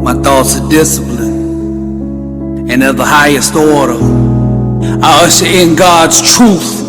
My thoughts are discipline and of the highest order. I usher in God's truth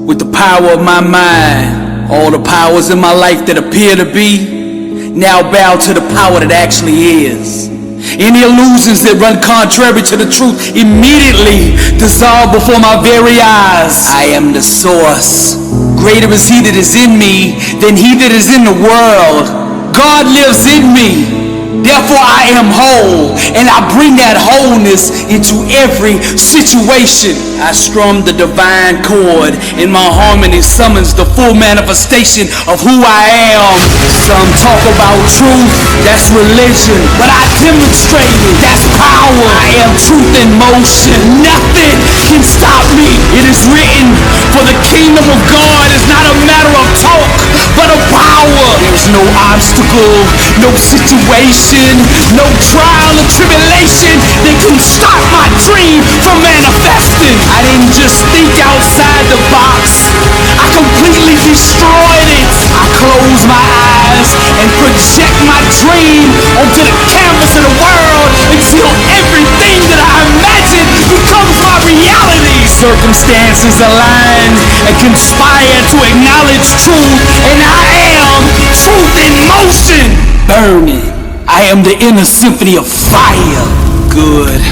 with the power of my mind. All the powers in my life that appear to be now bow to the power that actually is. Any illusions that run contrary to the truth immediately dissolve before my very eyes. I am the source. Greater is He that is in me than he that is in the world. God lives in me. Therefore I am whole, and I bring that wholeness into every situation. I strum the divine chord, and my harmony summons the full manifestation of who I am. Some talk about truth, that's religion, but I demonstrate it, that's power. I am truth in motion, nothing can stop me. It is written, for the kingdom of God is not a matter of talk, but of power. There's no obstacle, no situation, no trial or tribulation that can stop my dream from manifesting. I didn't just think outside the box, I completely destroyed it. I close my eyes and project my dream onto the canvas of the world until everything that I imagine becomes my reality. Circumstances align and conspire to acknowledge truth, and I am truth in motion. Burning. I am the inner symphony of fire. Good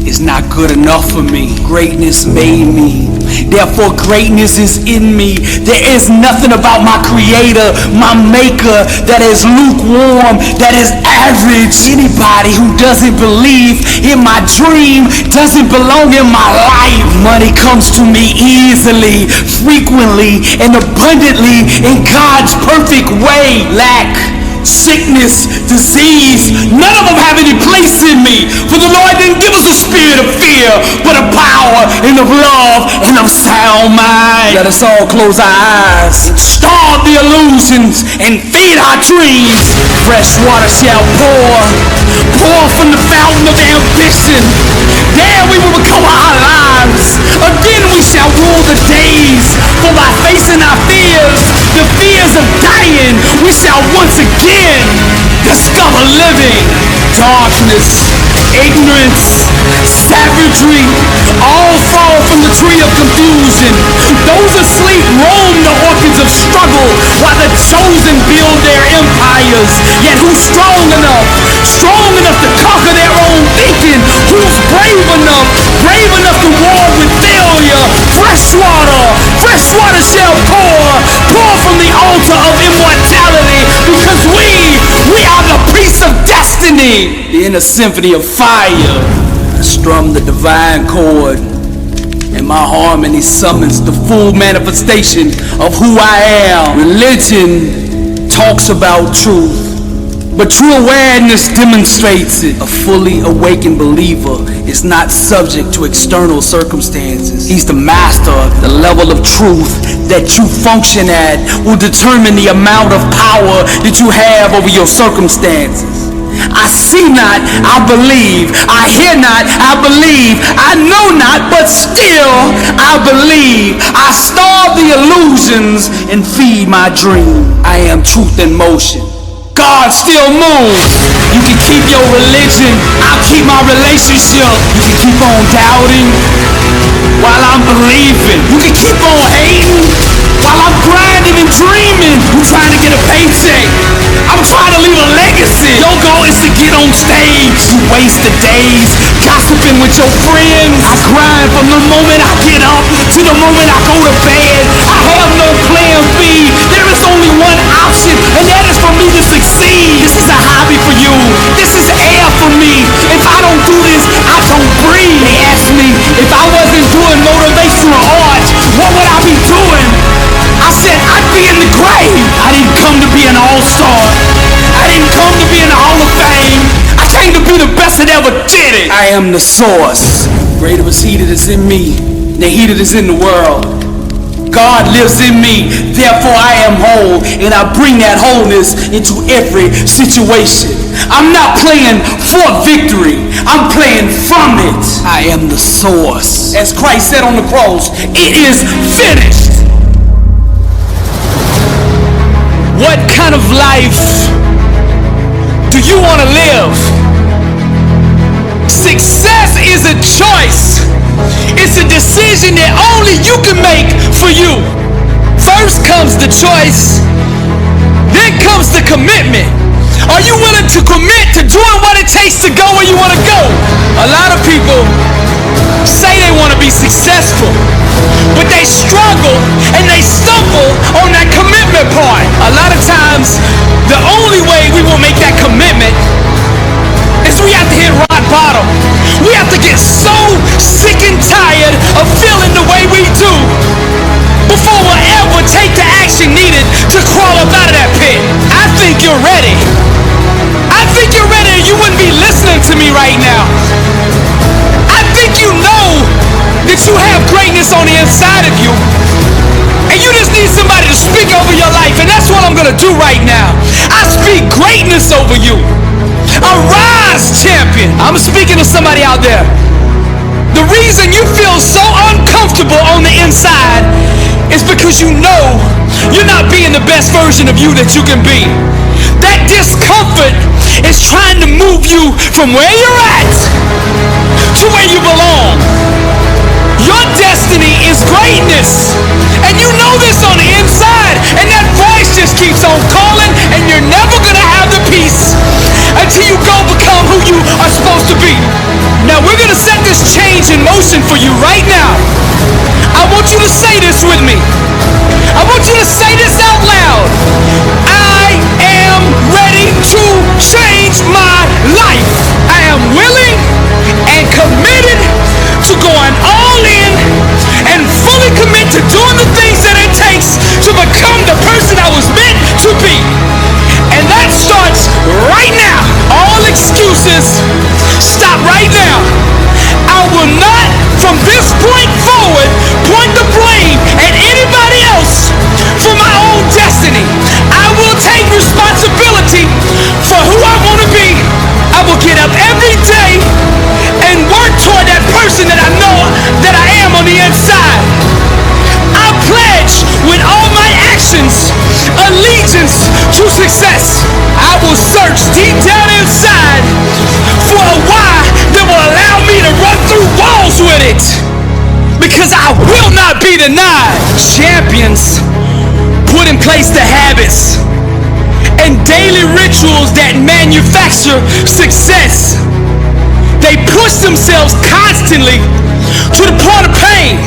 is not good enough for me. Greatness made me. Therefore greatness is in me. There is nothing about my creator, my maker, that is lukewarm, that is average. Anybody who doesn't believe in my dream doesn't belong in my life. Money comes to me easily, frequently, and abundantly in God's perfect way. Lack, sickness, disease, none of them have any place in me. For the Lord didn't give us a spirit of fear, but of power and of love and of sound mind. Let us all close our eyes, starve the illusions, and feed our dreams. Fresh water shall pour from the fountain of ambition. There we will become our lives. Again we shall rule the days. For by facing our fears, the fears of dying, we shall once again discover living. Darkness, ignorance, savagery, all fall from the tree of confusion. Those asleep roam the orchards of struggle, while the chosen build their empires. Yet who's strong enough to conquer their own thinking? Who's brave enough to war with failure? Fresh water shall pour from the altar of immortality, because we are the priests of destiny. The inner symphony of fire. I strum the divine chord, and my harmony summons the full manifestation of who I am. Religion talks about truth, but true awareness demonstrates it. A fully awakened believer is not subject to external circumstances. He's the master. The level of truth that you function at will determine the amount of power that you have over your circumstances. I see not, I believe. I hear not, I believe. I know not, but still I believe. I starve the illusions and feed my dream. I am truth in motion. God still moves. You can keep your religion, I'll keep my relationship. You can keep on doubting while I'm believing. You can keep on hating while I'm grinding and dreaming. I'm trying to get a paycheck, I'm trying to leave a legacy. Your goal is to get on stage. You waste the days gossiping with your friends. I grind from the moment I get up to the moment I go to bed. I have no plan B. There is only one option, and that is for me to succeed. This is a hobby for you. This is air for me. If I don't do this, I don't breathe. They asked me if I wasn't doing motivational art, what would I be doing? I said I'd be in the grave. I didn't come to be an all-star. I didn't come to be in the Hall of Fame. I came to be the best that ever did it. I am the source. Greater is He that is in me than he that is in the world. God lives in me, therefore I am whole, and I bring that wholeness into every situation. I'm not playing for victory, I'm playing from it. I am the source. As Christ said on the cross, it is finished. What kind of life do you want to live? Success is a choice. It's a decision that only you can make for you. First comes the choice, then comes the commitment. Are you willing to commit to doing what it takes to go where you want to go? A lot of people say they want to be successful, but they struggle and they stumble on that commitment part. A lot of times, the only way we will make that commitment is we have to hit rock bottom. We have to get so sick and tired of feeling the way we do before we'll ever take the action needed to crawl up out of that pit. I think you're ready. I think you're ready, or you wouldn't be listening to me right now. I think you know that you have greatness on the inside of you, and you just need somebody to speak over your life, and that's what I'm going to do right now. I speak greatness over you. Arise, champion. I'm speaking to somebody out there. The reason you feel so uncomfortable on the inside is because you know you're not being the best version of you that you can be. That discomfort is trying to move you from where you're at to where you belong. Your destiny is greatness, and you know this on the inside, and that voice just keeps on calling, and you're never gonna have the peace until you go become who you are supposed to be. Now we're gonna set this change in motion for you right now. I want you to say this with me. I want you to say this out loud. I am ready to change my life. I am willing and committed to going all in and fully commit to doing the things that it takes to become the person I was meant to be. And that starts right now. All excuses stop right now. I will not, from this point forward, point the blame at anybody else for my own destiny. I will take responsibility for who I want to be. I will get up every day and work toward that person that I know that I am on the inside. I pledge with all my actions allegiance to success. I will search deep down inside for a why that will allow me to run through walls with it, because I will not be denied. Champions put in place the habits and daily rituals that manufacture success. They push themselves constantly to the point of pain.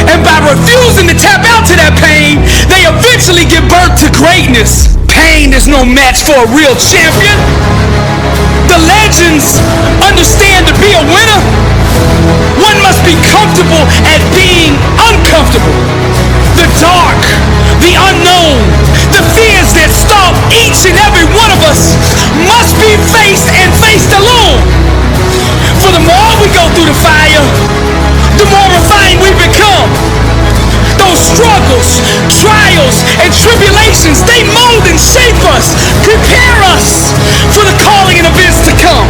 And by refusing to tap out to that pain, they eventually give birth to greatness. Pain is no match for a real champion. The legends understand to be a winner, one must be comfortable at being uncomfortable. The dark, the unknown, the fears that stalk each and every one of us must be faced and faced alone. For the more we go through the fire, the more refined we become. Those struggles, trials, and tribulations, they mold and shape us, prepare us for the calling and events to come.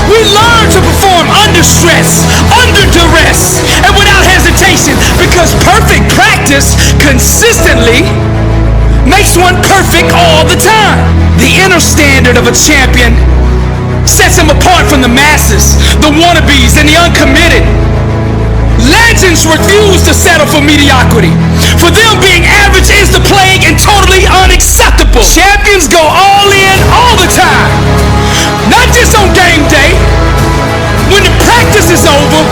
We learn to perform under stress, under duress, and without hesitation, because perfect practice consistently makes one perfect all the time. The inner standard of a champion sets him apart from the masses, the wannabes, and the uncommitted. Legends refuse to settle for mediocrity. For them, being average is the plague and totally unacceptable. Champions go all in all the time. Not just on game day. When the practice is over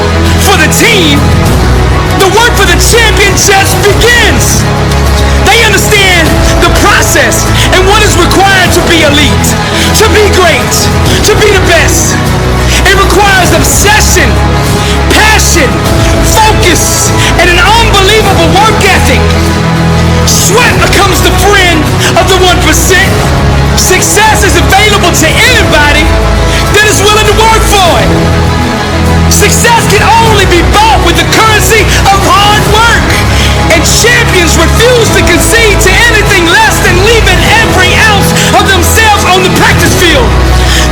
for the team, the work for the champion just begins. They understand the process and what is required to be elite, to be great, to be the best. It requires obsession, passion, focus, and an unbelievable work ethic. Sweat becomes the friend of the 1%. Success is available to anybody that is willing to work for it. Success can only be bought with the currency of hard work. And champions refuse to concede to anything less than leaving every ounce of themselves on the practice field.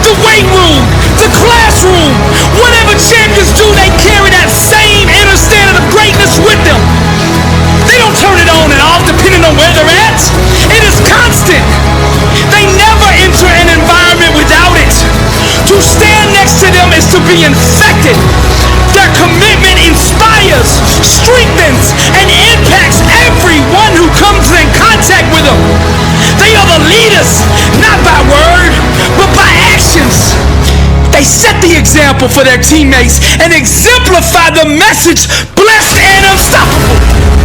The weight room, the classroom, whatever champions do, they carry that same inner standard of greatness with them. They don't turn it on and off depending on where they're at. It is constant. They never enter example for their teammates and exemplify the message, blessed and unstoppable.